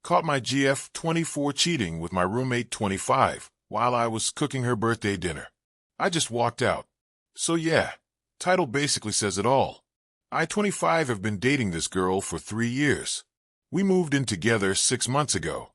Caught my GF 24 cheating with my roommate 25 while I was cooking her birthday dinner. I just walked out. So yeah, title basically says it all. I 25 have been dating this girl for 3 years. We moved in together 6 months ago.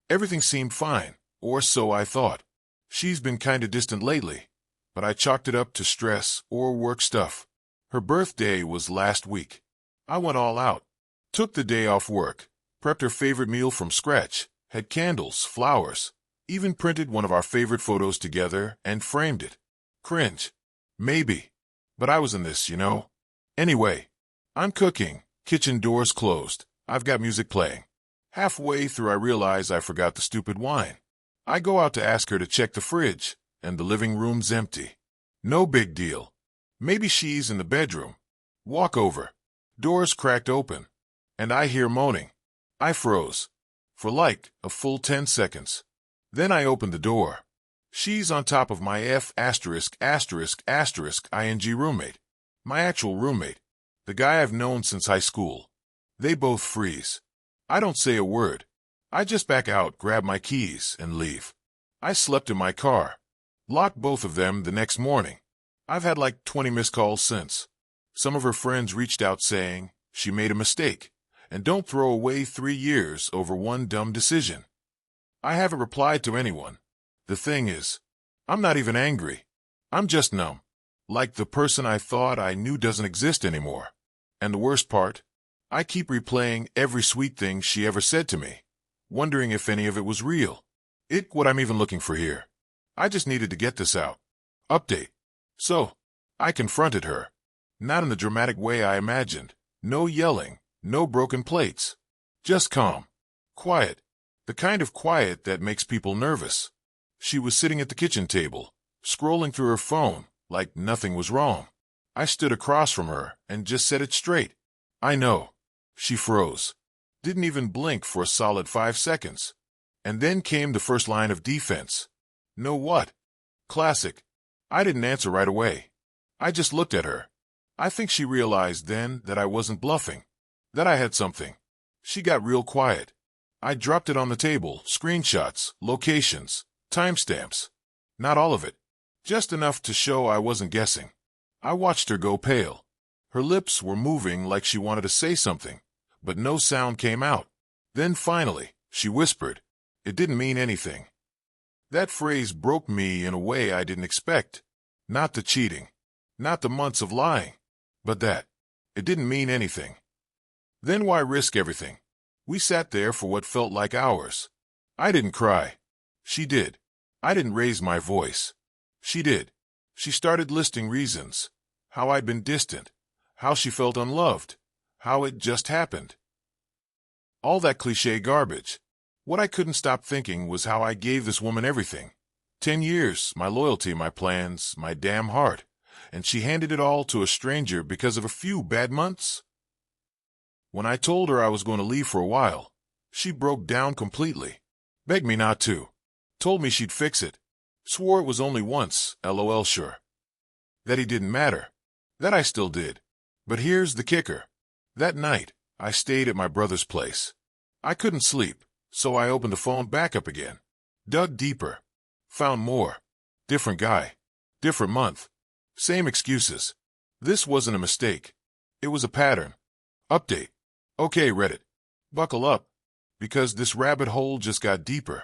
Everything seemed fine, or so I thought. She's been kinda distant lately, but I chalked it up to stress or work stuff. Her birthday was last week. I went all out. Took the day off work, prepped her favorite meal from scratch, had candles, flowers, even printed one of our favorite photos together and framed it. Cringe. Maybe. But I was in this, you know. Anyway, I'm cooking, kitchen doors closed, I've got music playing. Halfway through I realize I forgot the stupid wine. I go out to ask her to check the fridge, and the living room's empty. No big deal. Maybe she's in the bedroom. Walk over. Doors cracked open, and I hear moaning. I froze. For like a full 10 seconds. Then I opened the door. She's on top of my ing roommate. My actual roommate. The guy I've known since high school. They both freeze. I don't say a word. I just back out, grab my keys, and leave. I slept in my car. Locked both of them the next morning. I've had like 20 missed calls since. Some of her friends reached out saying she made a mistake, and don't throw away 3 years over one dumb decision. I haven't replied to anyone. The thing is, I'm not even angry. I'm just numb. Like the person I thought I knew doesn't exist anymore. And the worst part? I keep replaying every sweet thing she ever said to me, wondering if any of it was real. What I'm even looking for here. I just needed to get this out. Update. So, I confronted her. Not in the dramatic way I imagined. No yelling, no broken plates. Just calm. Quiet. The kind of quiet that makes people nervous. She was sitting at the kitchen table, scrolling through her phone, like nothing was wrong. I stood across from her and just said it straight. I know. She froze. Didn't even blink for a solid 5 seconds. And then came the first line of defense. Know what? Classic. I didn't answer right away. I just looked at her. I think she realized then that I wasn't bluffing. That I had something. She got real quiet. I dropped it on the table, screenshots, locations, timestamps. Not all of it. Just enough to show I wasn't guessing. I watched her go pale. Her lips were moving like she wanted to say something, but no sound came out. Then finally, she whispered. It didn't mean anything. That phrase broke me in a way I didn't expect. Not the cheating. Not the months of lying. But that. It didn't mean anything. Then why risk everything? We sat there for what felt like hours. I didn't cry. She did. I didn't raise my voice. She did. She started listing reasons. How I'd been distant. How she felt unloved. How it just happened. All that cliché garbage. What I couldn't stop thinking was how I gave this woman everything. 10 years, my loyalty, my plans, my damn heart. And she handed it all to a stranger because of a few bad months? When I told her I was going to leave for a while, she broke down completely. Begged me not to. Told me she'd fix it. Swore it was only once, LOL sure. That he didn't matter. That I still did. But here's the kicker. That night, I stayed at my brother's place. I couldn't sleep, so I opened the phone back up again. Dug deeper. Found more. Different guy. Different month. Same excuses. This wasn't a mistake. It was a pattern. Update. Okay, Reddit. Buckle up. Because this rabbit hole just got deeper.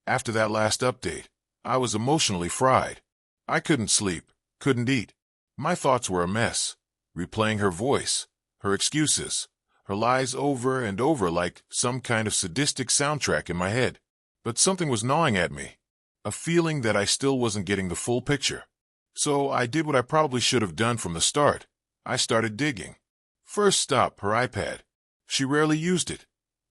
After that last update, I was emotionally fried. I couldn't sleep. Couldn't eat. My thoughts were a mess. Replaying her voice. Her excuses. Her lies over and over like some kind of sadistic soundtrack in my head. But something was gnawing at me. A feeling that I still wasn't getting the full picture. So I did what I probably should have done from the start. I started digging. First stop, her iPad. She rarely used it.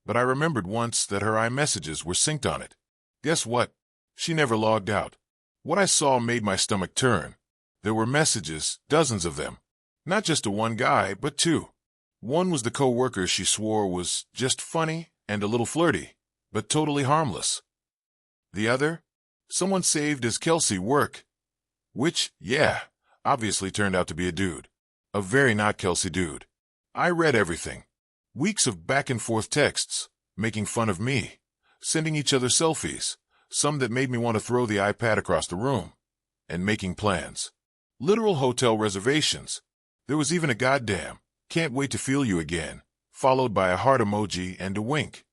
But I remembered once that her iMessages were synced on it. Guess what? She never logged out. What I saw made my stomach turn. There were messages, dozens of them. Not just to one guy, but two. One was the co-worker she swore was just funny and a little flirty, but totally harmless. The other? Someone saved as Kelsey work. Which, yeah, obviously turned out to be a dude. A very not Kelsey dude. I read everything. Weeks of back and forth texts, making fun of me, sending each other selfies, some that made me want to throw the iPad across the room, and making plans. Literal hotel reservations. There was even a goddamn, can't wait to feel you again, followed by a heart emoji and a wink.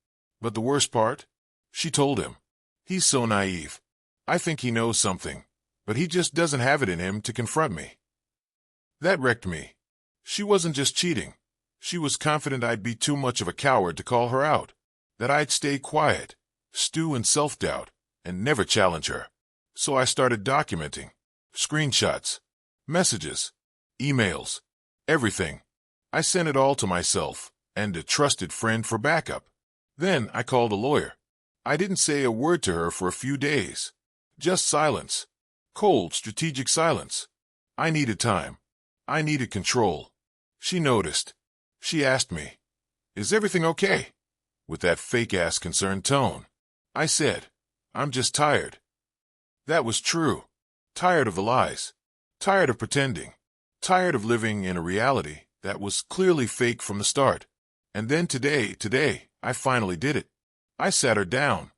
But the worst part? She told him. He's so naive. I think he knows something, but he just doesn't have it in him to confront me. That wrecked me. She wasn't just cheating. She was confident I'd be too much of a coward to call her out, that I'd stay quiet, stew in self-doubt, and never challenge her. So I started documenting. Screenshots, messages, emails, everything. I sent it all to myself and a trusted friend for backup. Then I called a lawyer. I didn't say a word to her for a few days. Just silence. Cold, strategic silence. I needed time. I needed control. She noticed. She asked me, "Is everything okay?" With that fake-ass concerned tone. I said, "I'm just tired." That was true. Tired of the lies. Tired of pretending. Tired of living in a reality that was clearly fake from the start. And then today, I finally did it. I sat her down.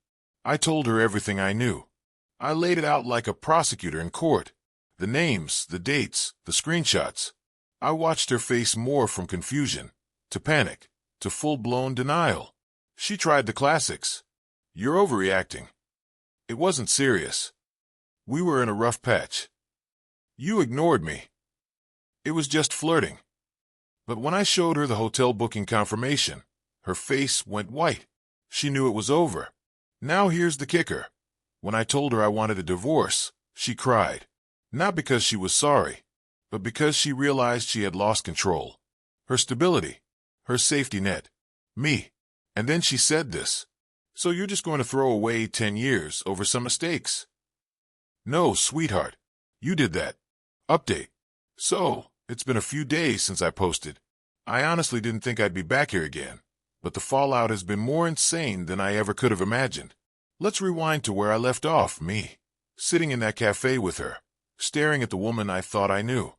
I told her everything I knew. I laid it out like a prosecutor in court. The names, the dates, the screenshots. I watched her face morph from confusion, to panic, to full-blown denial. She tried the classics. "You're overreacting." It wasn't serious. We were in a rough patch. "You ignored me." It was just flirting. But when I showed her the hotel booking confirmation, her face went white. She knew it was over. Now here's the kicker. When I told her I wanted a divorce, she cried. Not because she was sorry, but because she realized she had lost control. Her stability, her safety net, me. And then she said this. "So you're just going to throw away 10 years over some mistakes?" "No, sweetheart. You did that." Update. "So, it's been a few days since I posted. I honestly didn't think I'd be back here again, but the fallout has been more insane than I ever could have imagined. Let's rewind to where I left off, me. Sitting in that cafe with her, staring at the woman I thought I knew.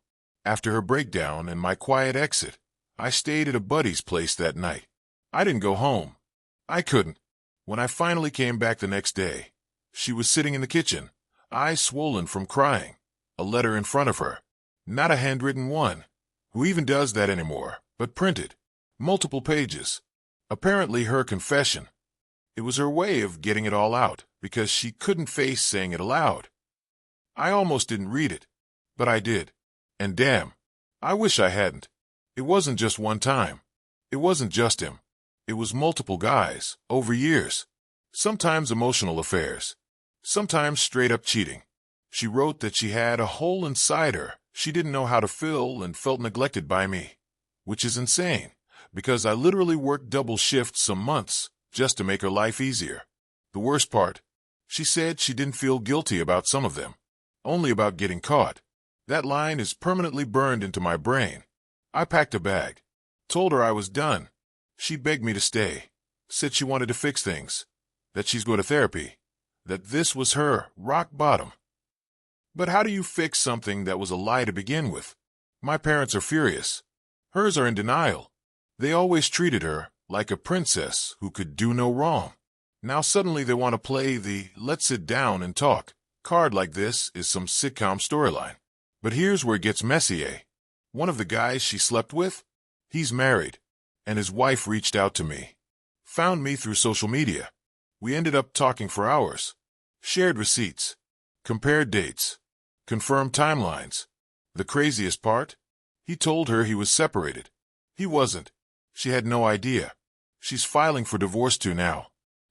After her breakdown and my quiet exit, I stayed at a buddy's place that night. I didn't go home. I couldn't. When I finally came back the next day, she was sitting in the kitchen, eyes swollen from crying, a letter in front of her. Not a handwritten one. Who even does that anymore, but printed. Multiple pages. Apparently her confession. It was her way of getting it all out, because she couldn't face saying it aloud. I almost didn't read it, but I did. And damn, I wish I hadn't. It wasn't just one time. It wasn't just him. It was multiple guys, over years. Sometimes emotional affairs. Sometimes straight-up cheating. She wrote that she had a hole inside her she didn't know how to fill and felt neglected by me. Which is insane, because I literally worked double shifts some months just to make her life easier. The worst part, she said she didn't feel guilty about some of them. Only about getting caught. That line is permanently burned into my brain. I packed a bag. Told her I was done. She begged me to stay. Said she wanted to fix things. That she's going to therapy. That this was her rock bottom. But how do you fix something that was a lie to begin with? My parents are furious. Hers are in denial. They always treated her like a princess who could do no wrong. Now suddenly they want to play the "let's sit down and talk" card like this is some sitcom storyline. But here's where it gets messy, eh? One of the guys she slept with? He's married, and his wife reached out to me. Found me through social media. We ended up talking for hours. Shared receipts. Compared dates. Confirmed timelines. The craziest part? He told her he was separated. He wasn't. She had no idea. She's filing for divorce too now.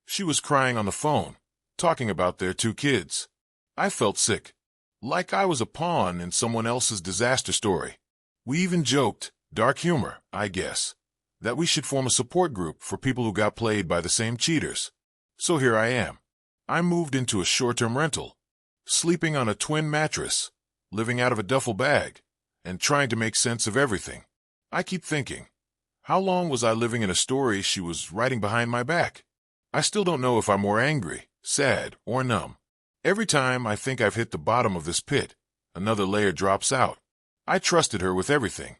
She was crying on the phone, talking about their 2 kids. I felt sick. Like I was a pawn in someone else's disaster story. We even joked, dark humor, I guess, that we should form a support group for people who got played by the same cheaters. So here I am. I moved into a short-term rental, sleeping on a twin mattress, living out of a duffel bag, and trying to make sense of everything. I keep thinking, how long was I living in a story she was writing behind my back? I still don't know if I'm more angry, sad, or numb. Every time I think I've hit the bottom of this pit, another layer drops out. I trusted her with everything,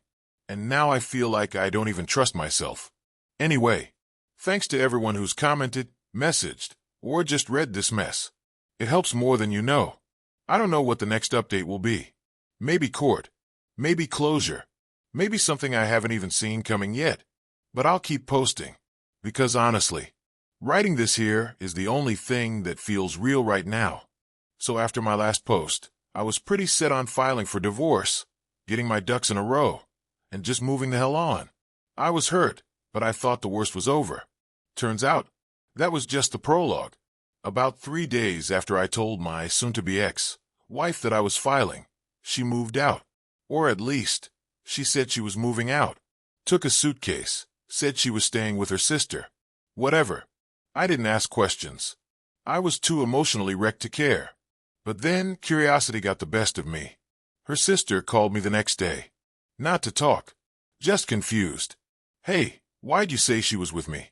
and now I feel like I don't even trust myself. Anyway, thanks to everyone who's commented, messaged, or just read this mess. It helps more than you know. I don't know what the next update will be. Maybe court. Maybe closure. Maybe something I haven't even seen coming yet. But I'll keep posting. Because honestly, writing this here is the only thing that feels real right now. So after my last post, I was pretty set on filing for divorce, getting my ducks in a row, and just moving the hell on. I was hurt, but I thought the worst was over. Turns out, that was just the prologue. About 3 days after I told my soon-to-be ex-wife that I was filing, she moved out. Or at least, she said she was moving out. Took a suitcase, said she was staying with her sister. Whatever. I didn't ask questions. I was too emotionally wrecked to care. But then curiosity got the best of me. Her sister called me the next day. Not to talk. Just confused. Hey, why'd you say she was with me?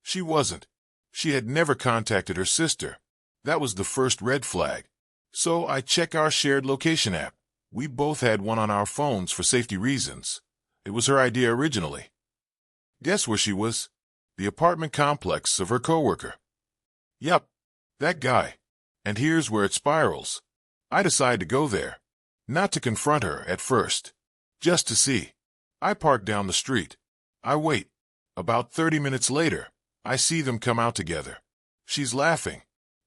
She wasn't. She had never contacted her sister. That was the first red flag. So I check our shared location app. We both had one on our phones for safety reasons. It was her idea originally. Guess where she was? The apartment complex of her coworker. Yup, that guy. And here's where it spirals. I decide to go there. Not to confront her at first. Just to see. I park down the street. I wait. About 30 minutes later, I see them come out together. She's laughing.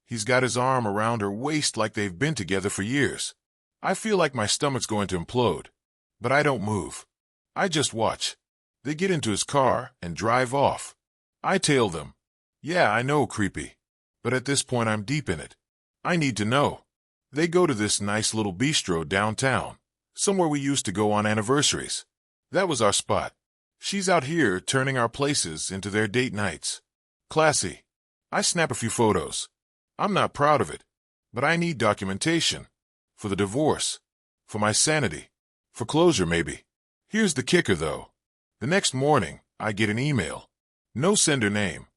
He's got his arm around her waist like they've been together for years. I feel like my stomach's going to implode. But I don't move. I just watch. They get into his car and drive off. I tail them. Yeah, I know, creepy. But at this point I'm deep in it. I need to know. They go to this nice little bistro downtown, somewhere we used to go on anniversaries. That was our spot. She's out here turning our places into their date nights. Classy. I snap a few photos. I'm not proud of it, but I need documentation. For the divorce. For my sanity. For closure, maybe. Here's the kicker, though. The next morning, I get an email. No sender name.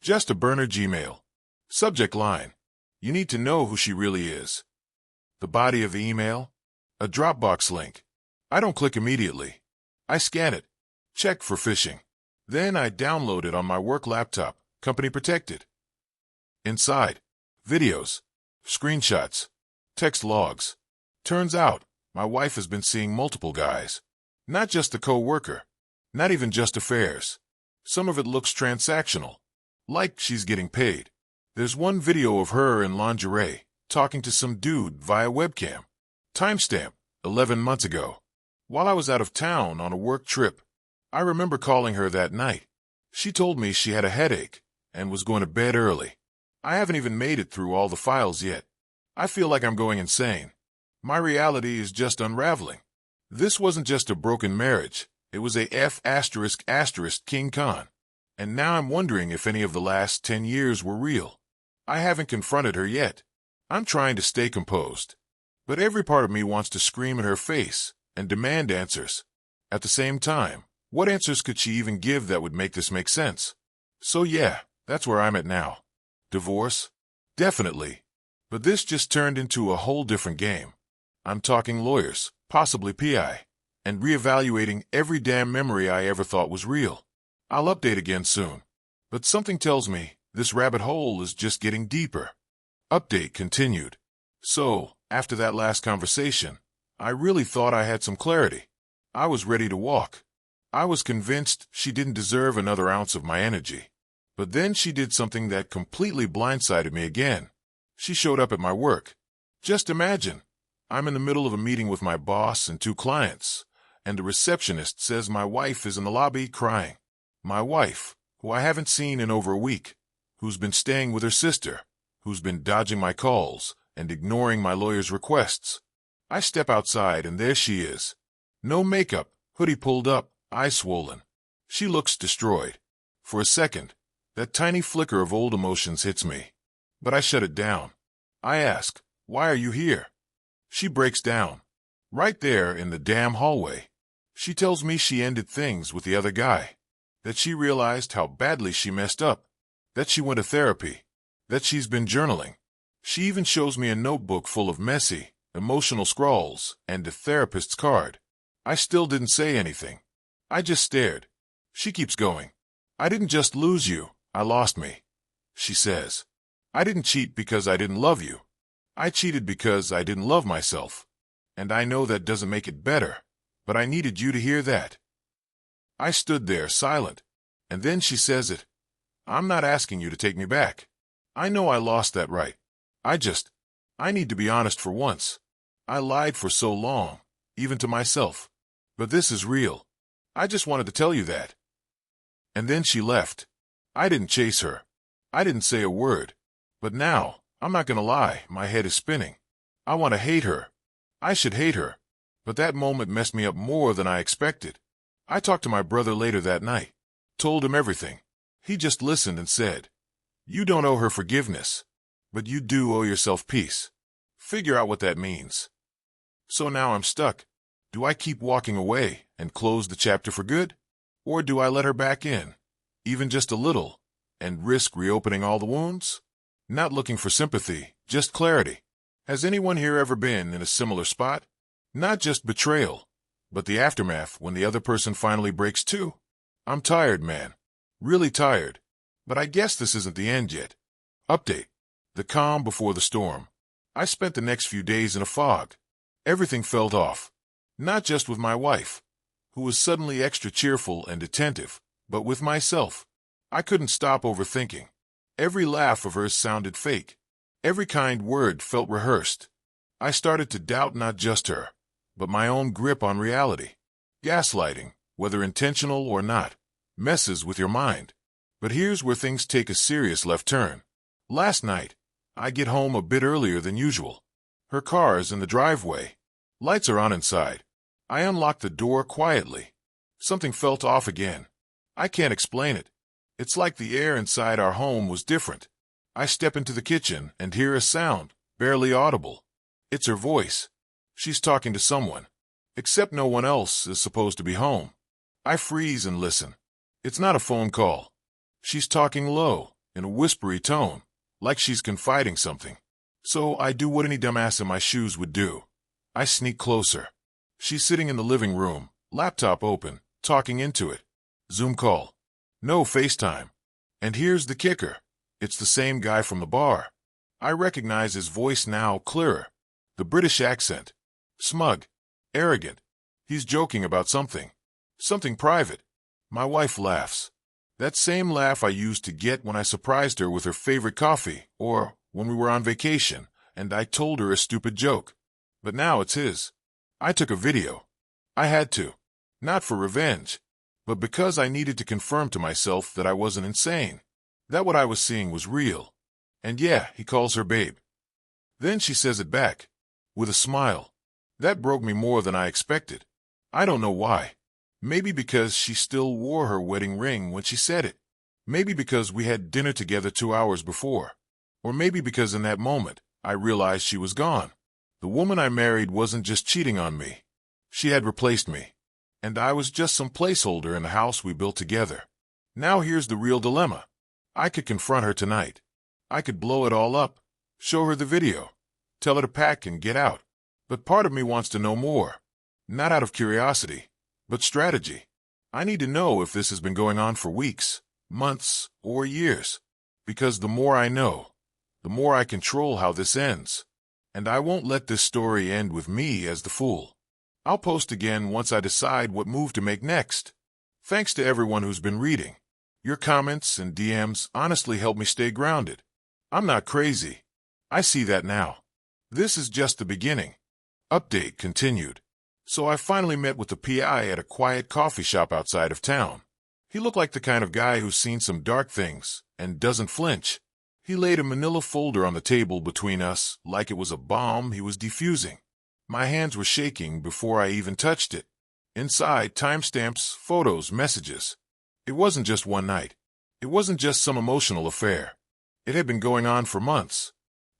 Just a burner Gmail. Subject line. You need to know who she really is. The body of the email? A Dropbox link. I don't click immediately. I scan it. Check for phishing. Then I download it on my work laptop, company protected. Inside, videos, screenshots, text logs. Turns out, my wife has been seeing multiple guys. Not just a co-worker. Not even just affairs. Some of it looks transactional. Like she's getting paid. There's one video of her in lingerie, talking to some dude via webcam. Timestamp, 11 months ago. While I was out of town on a work trip, I remember calling her that night. She told me she had a headache and was going to bed early. I haven't even made it through all the files yet. I feel like I'm going insane. My reality is just unraveling. This wasn't just a broken marriage. It was a F*** King Khan. And now I'm wondering if any of the last 10 years were real. I haven't confronted her yet. I'm trying to stay composed. But every part of me wants to scream in her face and demand answers. At the same time, what answers could she even give that would make this make sense? So yeah, that's where I'm at now. Divorce? Definitely. But this just turned into a whole different game. I'm talking lawyers, possibly PI, and reevaluating every damn memory I ever thought was real. I'll update again soon. But something tells me this rabbit hole is just getting deeper. Update continued. So, after that last conversation, I really thought I had some clarity. I was ready to walk. I was convinced she didn't deserve another ounce of my energy. But then she did something that completely blindsided me again. She showed up at my work. Just imagine, I'm in the middle of a meeting with my boss and 2 clients, and the receptionist says my wife is in the lobby crying. My wife, who I haven't seen in over a week, who's been staying with her sister, who's been dodging my calls and ignoring my lawyer's requests. I step outside and there she is. No makeup, hoodie pulled up, eyes swollen. She looks destroyed. For a second, that tiny flicker of old emotions hits me. But I shut it down. I ask, why are you here? She breaks down. Right there in the damn hallway. She tells me she ended things with the other guy. That she realized how badly she messed up. That she went to therapy. That she's been journaling. She even shows me a notebook full of messy, emotional scrawls and a therapist's card. I still didn't say anything. I just stared. She keeps going. I didn't just lose you, I lost me. She says. I didn't cheat because I didn't love you. I cheated because I didn't love myself. And I know that doesn't make it better, but I needed you to hear that." I stood there, silent, and then she says it. "I'm not asking you to take me back. I know I lost that right. I need to be honest for once. I lied for so long, even to myself. But this is real. I just wanted to tell you that." And then she left. I didn't chase her. I didn't say a word. But now, I'm not gonna lie, my head is spinning. I want to hate her. I should hate her. But that moment messed me up more than I expected. I talked to my brother later that night. Told him everything. He just listened and said, "You don't owe her forgiveness. But you do owe yourself peace. Figure out what that means." So now I'm stuck. Do I keep walking away and close the chapter for good? Or do I let her back in, even just a little, and risk reopening all the wounds? Not looking for sympathy, just clarity. Has anyone here ever been in a similar spot? Not just betrayal, but the aftermath when the other person finally breaks too? I'm tired, man. Really tired. But I guess this isn't the end yet. Update. The calm before the storm. I spent the next few days in a fog. Everything felt off. Not just with my wife, who was suddenly extra cheerful and attentive, but with myself. I couldn't stop overthinking. Every laugh of hers sounded fake. Every kind word felt rehearsed. I started to doubt not just her, but my own grip on reality. Gaslighting, whether intentional or not, messes with your mind. But here's where things take a serious left turn. Last night, I get home a bit earlier than usual. Her car is in the driveway. Lights are on inside. I unlock the door quietly. Something felt off again. I can't explain it. It's like the air inside our home was different. I step into the kitchen and hear a sound, barely audible. It's her voice. She's talking to someone. Except no one else is supposed to be home. I freeze and listen. It's not a phone call. She's talking low, in a whispery tone, like she's confiding something. So I do what any dumbass in my shoes would do. I sneak closer. She's sitting in the living room, laptop open, talking into it. Zoom call. No FaceTime. And here's the kicker. It's the same guy from the bar. I recognize his voice now clearer. The British accent. Smug. Arrogant. He's joking about something. Something private. My wife laughs. That same laugh I used to get when I surprised her with her favorite coffee, or when we were on vacation, and I told her a stupid joke. But now it's his. I took a video. I had to. Not for revenge, but because I needed to confirm to myself that I wasn't insane. That what I was seeing was real. And yeah, he calls her babe. Then she says it back, with a smile. That broke me more than I expected. I don't know why. Maybe because she still wore her wedding ring when she said it. Maybe because we had dinner together 2 hours before. Or maybe because in that moment, I realized she was gone. The woman I married wasn't just cheating on me. She had replaced me. And I was just some placeholder in the house we built together. Now here's the real dilemma. I could confront her tonight. I could blow it all up, show her the video, tell her to pack and get out. But part of me wants to know more. Not out of curiosity, but strategy. I need to know if this has been going on for weeks, months, or years. Because the more I know, the more I control how this ends. And I won't let this story end with me as the fool. I'll post again once I decide what move to make next. Thanks to everyone who's been reading. Your comments and DMs honestly help me stay grounded. I'm not crazy. I see that now. This is just the beginning. Update continued. So I finally met with the PI at a quiet coffee shop outside of town. He looked like the kind of guy who's seen some dark things and doesn't flinch. He laid a manila folder on the table between us like it was a bomb he was defusing. My hands were shaking before I even touched it. Inside, timestamps, photos, messages. It wasn't just one night. It wasn't just some emotional affair. It had been going on for months.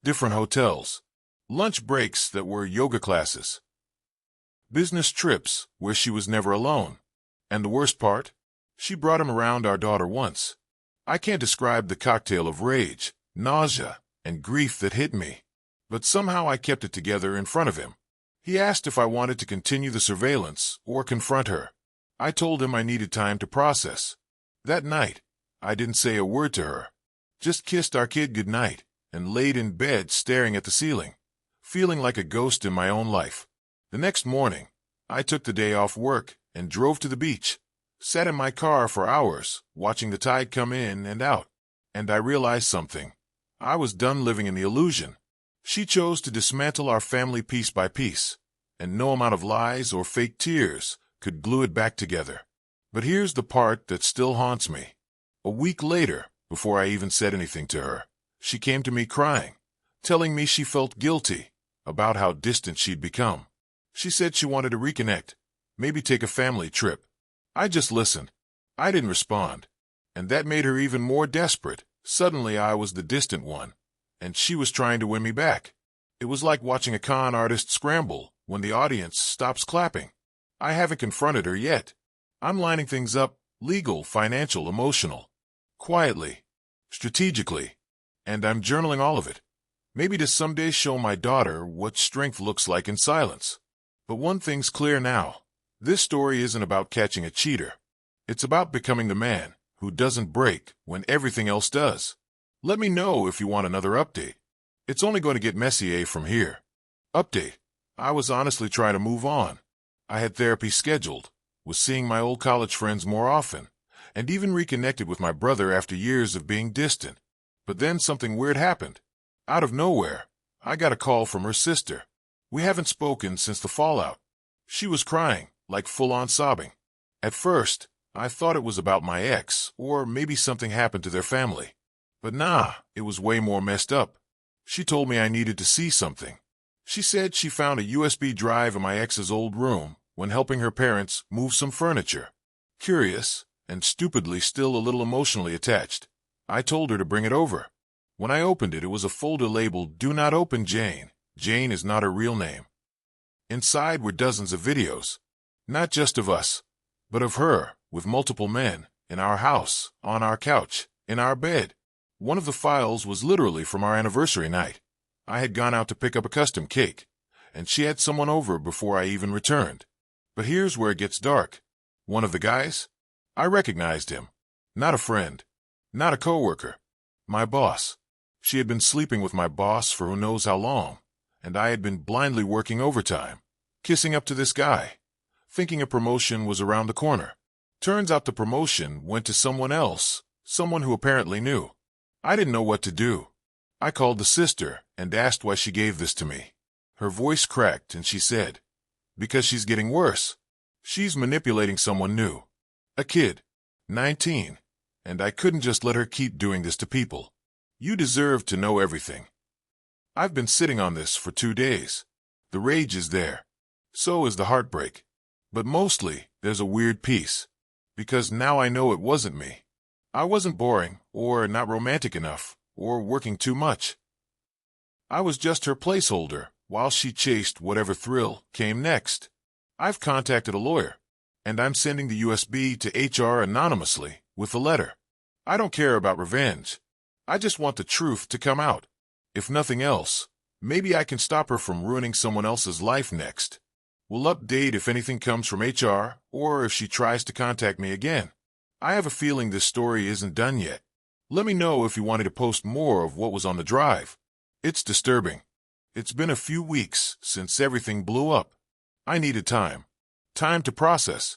Different hotels. Lunch breaks that were yoga classes. Business trips where she was never alone. And the worst part? She brought him around our daughter once. I can't describe the cocktail of rage, nausea, and grief that hit me. But somehow I kept it together in front of him. He asked if I wanted to continue the surveillance or confront her. I told him I needed time to process. That night, I didn't say a word to her. Just kissed our kid goodnight and laid in bed staring at the ceiling, feeling like a ghost in my own life. The next morning, I took the day off work and drove to the beach, sat in my car for hours, watching the tide come in and out, and I realized something. I was done living in the illusion. She chose to dismantle our family piece by piece, and no amount of lies or fake tears could glue it back together. But here's the part that still haunts me. A week later, before I even said anything to her, she came to me crying, telling me she felt guilty about how distant she'd become. She said she wanted to reconnect, maybe take a family trip. I just listened. I didn't respond. And that made her even more desperate. Suddenly I was the distant one, and she was trying to win me back. It was like watching a con artist scramble when the audience stops clapping. I haven't confronted her yet. I'm lining things up, legal, financial, emotional, quietly, strategically, and I'm journaling all of it. Maybe to someday show my daughter what strength looks like in silence. But one thing's clear now. This story isn't about catching a cheater. It's about becoming the man who doesn't break when everything else does. Let me know if you want another update. It's only going to get messy from here. Update. I was honestly trying to move on. I had therapy scheduled, was seeing my old college friends more often, and even reconnected with my brother after years of being distant. But then something weird happened. Out of nowhere, I got a call from her sister. We haven't spoken since the fallout. She was crying, like full-on sobbing. At first, I thought it was about my ex, or maybe something happened to their family. But nah, it was way more messed up. She told me I needed to see something. She said she found a USB drive in my ex's old room when helping her parents move some furniture. Curious, and stupidly still a little emotionally attached, I told her to bring it over. When I opened it, it was a folder labeled "Do Not Open Jane." Jane is not her real name. Inside were dozens of videos, not just of us, but of her, with multiple men, in our house, on our couch, in our bed. One of the files was literally from our anniversary night. I had gone out to pick up a custom cake, and she had someone over before I even returned. But here's where it gets dark. One of the guys? I recognized him. Not a friend. Not a coworker. My boss. She had been sleeping with my boss for who knows how long, and I had been blindly working overtime, kissing up to this guy, thinking a promotion was around the corner. Turns out the promotion went to someone else, someone who apparently knew. I didn't know what to do. I called the sister and asked why she gave this to me. Her voice cracked and she said, "Because she's getting worse. She's manipulating someone new. A kid, 19, and I couldn't just let her keep doing this to people. You deserve to know everything." I've been sitting on this for 2 days. The rage is there. So is the heartbreak. But mostly, there's a weird piece. Because now I know it wasn't me. I wasn't boring, or not romantic enough, or working too much. I was just her placeholder, while she chased whatever thrill came next. I've contacted a lawyer, and I'm sending the USB to HR anonymously with a letter. I don't care about revenge. I just want the truth to come out. If nothing else, maybe I can stop her from ruining someone else's life next. We'll update if anything comes from HR, or if she tries to contact me again. I have a feeling this story isn't done yet. Let me know if you wanted to post more of what was on the drive. It's disturbing. It's been a few weeks since everything blew up. I needed time. Time to process.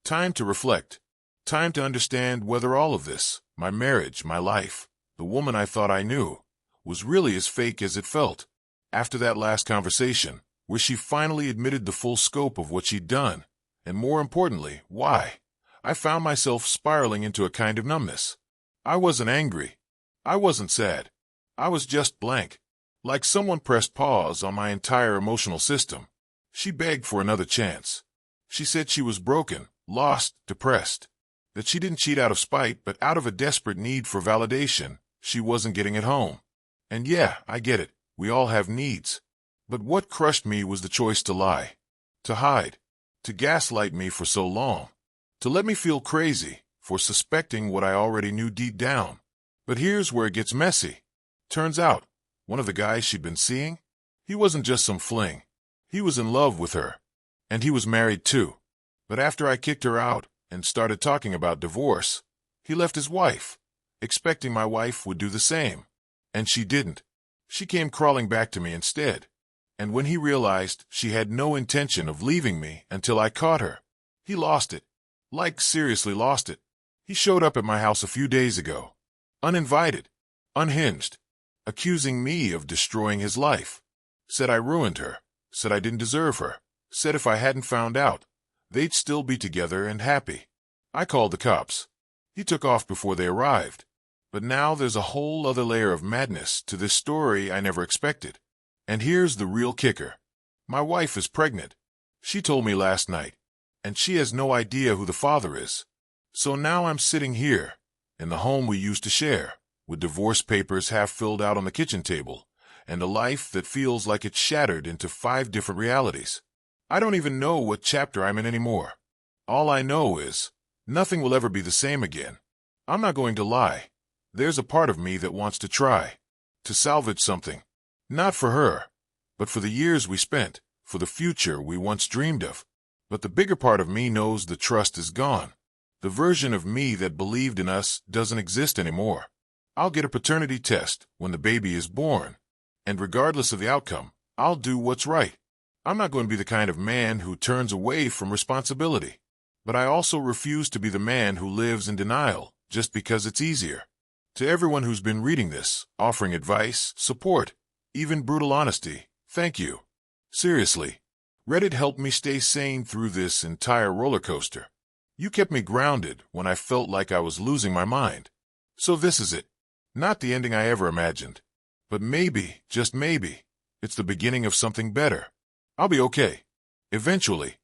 Time to reflect. Time to understand whether all of this, my marriage, my life, the woman I thought I knew, was really as fake as it felt. After that last conversation, where she finally admitted the full scope of what she'd done, and more importantly, why, I found myself spiraling into a kind of numbness. I wasn't angry. I wasn't sad. I was just blank. Like someone pressed pause on my entire emotional system. She begged for another chance. She said she was broken, lost, depressed. That she didn't cheat out of spite, but out of a desperate need for validation she wasn't getting at home. And yeah, I get it. We all have needs. But what crushed me was the choice to lie, to hide, to gaslight me for so long, to let me feel crazy for suspecting what I already knew deep down. But here's where it gets messy. Turns out, one of the guys she'd been seeing, he wasn't just some fling. He was in love with her. And he was married too. But after I kicked her out and started talking about divorce, he left his wife, expecting my wife would do the same. And she didn't. She came crawling back to me instead. And when he realized she had no intention of leaving me until I caught her, he lost it. Like, seriously lost it. He showed up at my house a few days ago, uninvited, unhinged, accusing me of destroying his life. Said I ruined her, said I didn't deserve her, said if I hadn't found out, they'd still be together and happy. I called the cops. He took off before they arrived. But now there's a whole other layer of madness to this story I never expected. And here's the real kicker. My wife is pregnant. She told me last night. And she has no idea who the father is. So now I'm sitting here, in the home we used to share, with divorce papers half filled out on the kitchen table, and a life that feels like it's shattered into 5 different realities. I don't even know what chapter I'm in anymore. All I know is, nothing will ever be the same again. I'm not going to lie. There's a part of me that wants to try, to salvage something. Not for her, but for the years we spent, for the future we once dreamed of. But the bigger part of me knows the trust is gone. The version of me that believed in us doesn't exist anymore. I'll get a paternity test when the baby is born, and regardless of the outcome, I'll do what's right. I'm not going to be the kind of man who turns away from responsibility. But I also refuse to be the man who lives in denial just because it's easier. To everyone who's been reading this, offering advice, support, even brutal honesty, thank you. Seriously, Reddit helped me stay sane through this entire roller coaster. You kept me grounded when I felt like I was losing my mind. So this is it. Not the ending I ever imagined. But maybe, just maybe, it's the beginning of something better. I'll be okay. Eventually.